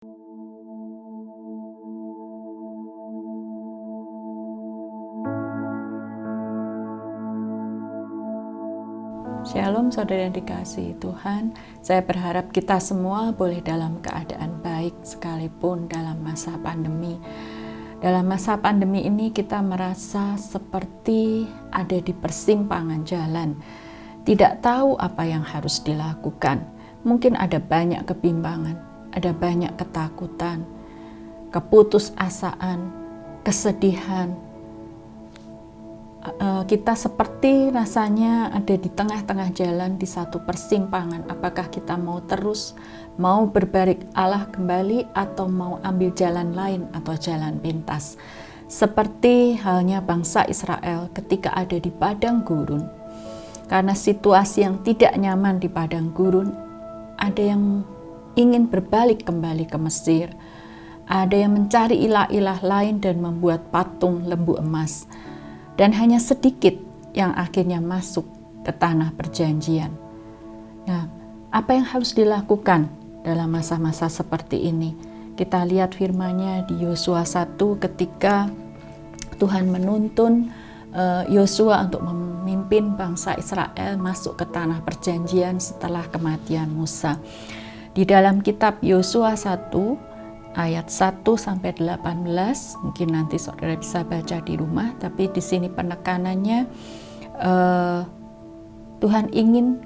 Shalom saudara yang dikasihi Tuhan, saya berharap kita semua boleh dalam keadaan baik sekalipun dalam masa pandemi. Dalam masa pandemi ini kita merasa seperti ada di persimpangan jalan, tidak tahu apa yang harus dilakukan. Mungkin ada banyak kebimbangan, ada banyak ketakutan, keputusasaan, kesedihan. Kita seperti rasanya ada di tengah-tengah jalan di satu persimpangan. Apakah kita mau terus, mau berbalik arah kembali, atau mau ambil jalan lain atau jalan pintas. Seperti halnya bangsa Israel ketika ada di padang gurun. Karena situasi yang tidak nyaman di padang gurun, ada yang ingin berbalik kembali ke Mesir. Ada yang mencari ilah-ilah lain dan membuat patung lembu emas. Dan hanya sedikit yang akhirnya masuk ke tanah perjanjian. Nah, apa yang harus dilakukan dalam masa-masa seperti ini? Kita lihat firman-Nya di Yosua 1 ketika Tuhan menuntun Yosua untuk memimpin bangsa Israel masuk ke tanah perjanjian setelah kematian Musa. Di dalam kitab Yosua 1 ayat 1-18, mungkin nanti saudara bisa baca di rumah, tapi di sini penekanannya Tuhan ingin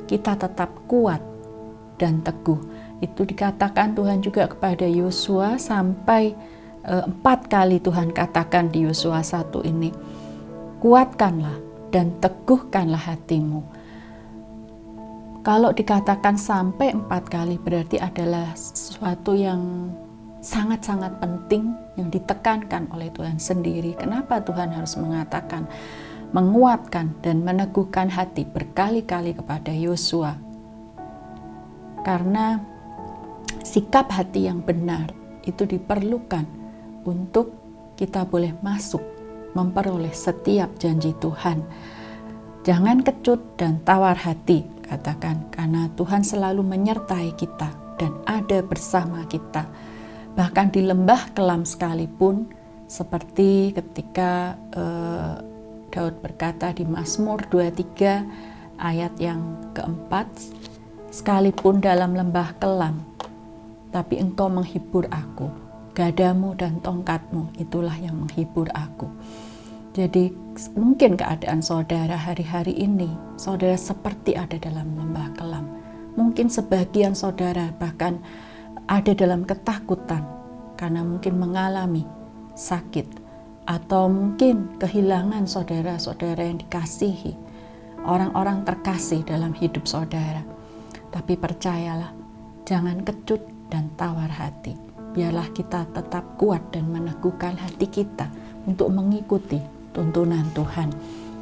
kita tetap kuat dan teguh. Itu dikatakan Tuhan juga kepada Yosua sampai 4 kali Tuhan katakan di Yosua 1 ini, kuatkanlah dan teguhkanlah hatimu. Kalau dikatakan sampai 4 kali berarti adalah sesuatu yang sangat-sangat penting yang ditekankan oleh Tuhan sendiri. Kenapa Tuhan harus mengatakan, menguatkan dan meneguhkan hati berkali-kali kepada Yosua? Karena sikap hati yang benar itu diperlukan untuk kita boleh masuk memperoleh setiap janji Tuhan. Jangan kecut dan tawar hati, katakan, karena Tuhan selalu menyertai kita dan ada bersama kita. Bahkan di lembah kelam sekalipun, seperti ketika Daud berkata di Mazmur 23 ayat yang keempat, sekalipun dalam lembah kelam, tapi engkau menghibur aku, gadamu dan tongkatmu itulah yang menghibur aku. Jadi mungkin keadaan saudara hari-hari ini, saudara seperti ada dalam lembah kelam. Mungkin sebagian saudara bahkan ada dalam ketakutan karena mungkin mengalami sakit atau mungkin kehilangan saudara-saudara yang dikasihi, orang-orang terkasih dalam hidup saudara. Tapi percayalah, jangan kecut dan tawar hati. Biarlah kita tetap kuat dan meneguhkan hati kita untuk mengikuti tuntunan Tuhan.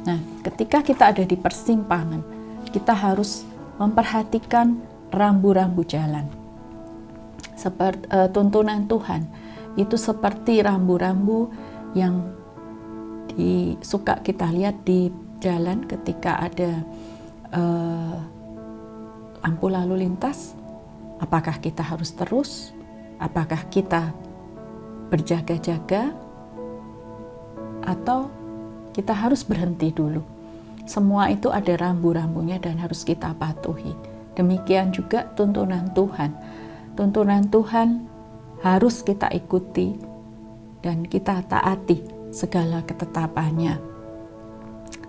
Nah, ketika kita ada di persimpangan, kita harus memperhatikan rambu-rambu jalan. Seperti tuntunan Tuhan itu seperti rambu-rambu yang suka kita lihat di jalan ketika ada lampu lalu lintas. Apakah kita harus terus? Apakah kita berjaga-jaga? Atau kita harus berhenti dulu? Semua itu ada rambu-rambunya dan harus kita patuhi. Demikian juga tuntunan Tuhan. Tuntunan Tuhan harus kita ikuti dan kita taati segala ketetapannya.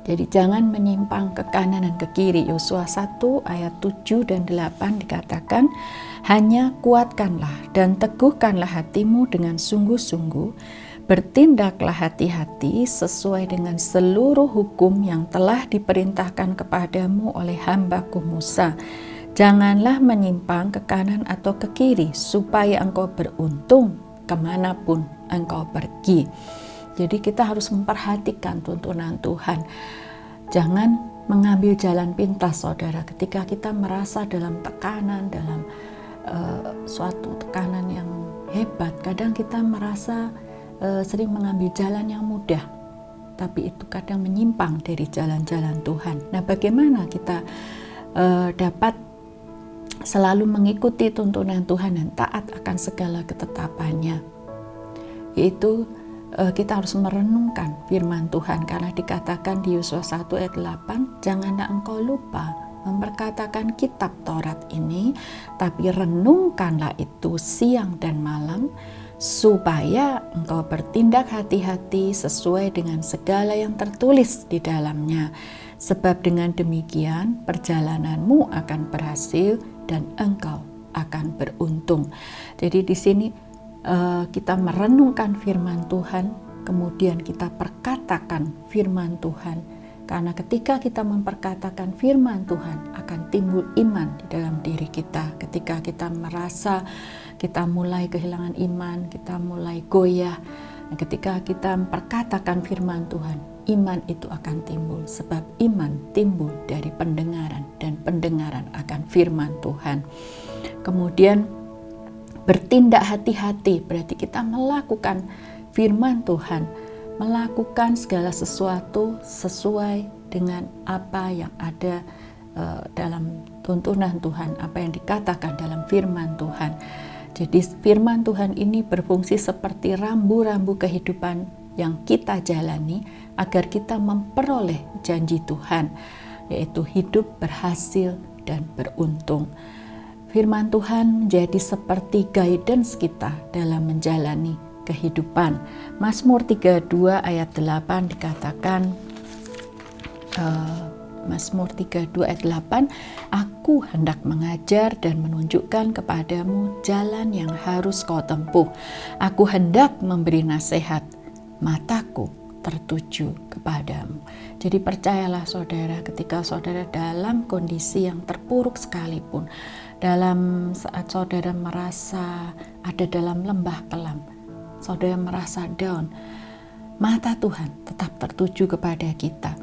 Jadi jangan menyimpang ke kanan dan ke kiri. Yosua 1 ayat 7 dan 8 dikatakan, hanya kuatkanlah dan teguhkanlah hatimu dengan sungguh-sungguh, bertindaklah hati-hati sesuai dengan seluruh hukum yang telah diperintahkan kepadamu oleh hambaku Musa. Janganlah menyimpang ke kanan atau ke kiri, supaya engkau beruntung kemanapun engkau pergi. Jadi kita harus memperhatikan tuntunan Tuhan. Jangan mengambil jalan pintas, saudara, ketika kita merasa dalam tekanan, dalam suatu tekanan yang hebat. Kadang kita merasa sering mengambil jalan yang mudah, tapi itu kadang menyimpang dari jalan-jalan Tuhan. Nah, bagaimana kita dapat selalu mengikuti tuntunan Tuhan dan taat akan segala ketetapannya. Yaitu kita harus merenungkan firman Tuhan, karena dikatakan di Yosua 1 ayat 8, janganlah engkau lupa memperkatakan kitab Taurat ini, tapi renungkanlah itu siang dan malam, supaya engkau bertindak hati-hati sesuai dengan segala yang tertulis di dalamnya. Sebab dengan demikian perjalananmu akan berhasil dan engkau akan beruntung. Jadi di sini kita merenungkan firman Tuhan, kemudian kita perkatakan firman Tuhan. Karena ketika kita memperkatakan firman Tuhan, akan timbul iman di dalam diri kita. Ketika kita merasa kita mulai kehilangan iman, kita mulai goyah, ketika kita memperkatakan firman Tuhan, iman itu akan timbul. Sebab iman timbul dari pendengaran, dan pendengaran akan firman Tuhan. Kemudian bertindak hati-hati berarti kita melakukan firman Tuhan, melakukan segala sesuatu sesuai dengan apa yang ada dalam tuntunan Tuhan, apa yang dikatakan dalam firman Tuhan. Jadi firman Tuhan ini berfungsi seperti rambu-rambu kehidupan yang kita jalani agar kita memperoleh janji Tuhan, yaitu hidup berhasil dan beruntung. Firman Tuhan menjadi seperti guidance kita dalam menjalani kehidupan. Mazmur 32 ayat 8 dikatakan, Mazmur 32 ayat 8, aku hendak mengajar dan menunjukkan kepadamu jalan yang harus kau tempuh. Aku hendak memberi nasihat, mataku tertuju kepadamu. Jadi percayalah saudara, ketika saudara dalam kondisi yang terpuruk sekalipun, dalam saat saudara merasa ada dalam lembah kelam, saudara merasa down, mata Tuhan tetap tertuju kepada kita,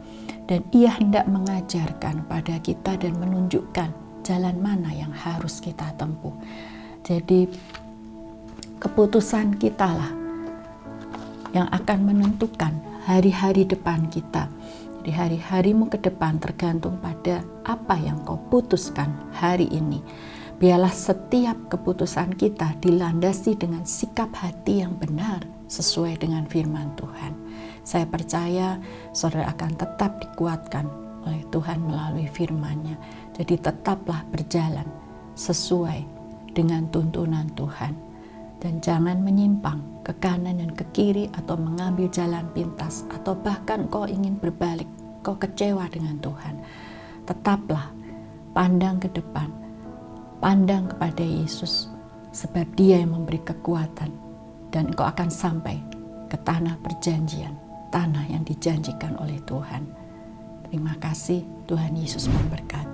dan Ia hendak mengajarkan pada kita dan menunjukkan jalan mana yang harus kita tempuh. Jadi keputusan kita lah yang akan menentukan hari-hari depan kita. Jadi hari-harimu ke depan tergantung pada apa yang kau putuskan hari ini. Biarlah setiap keputusan kita dilandasi dengan sikap hati yang benar sesuai dengan firman Tuhan. Saya percaya saudara akan tetap dikuatkan oleh Tuhan melalui firman-Nya. Jadi tetaplah berjalan sesuai dengan tuntunan Tuhan. Dan jangan menyimpang ke kanan dan ke kiri, atau mengambil jalan pintas, atau bahkan kau ingin berbalik, kau kecewa dengan Tuhan. Tetaplah pandang ke depan, pandang kepada Yesus, sebab Dia yang memberi kekuatan, dan engkau akan sampai ke tanah perjanjian, tanah yang dijanjikan oleh Tuhan. Terima kasih, Tuhan Yesus memberkati.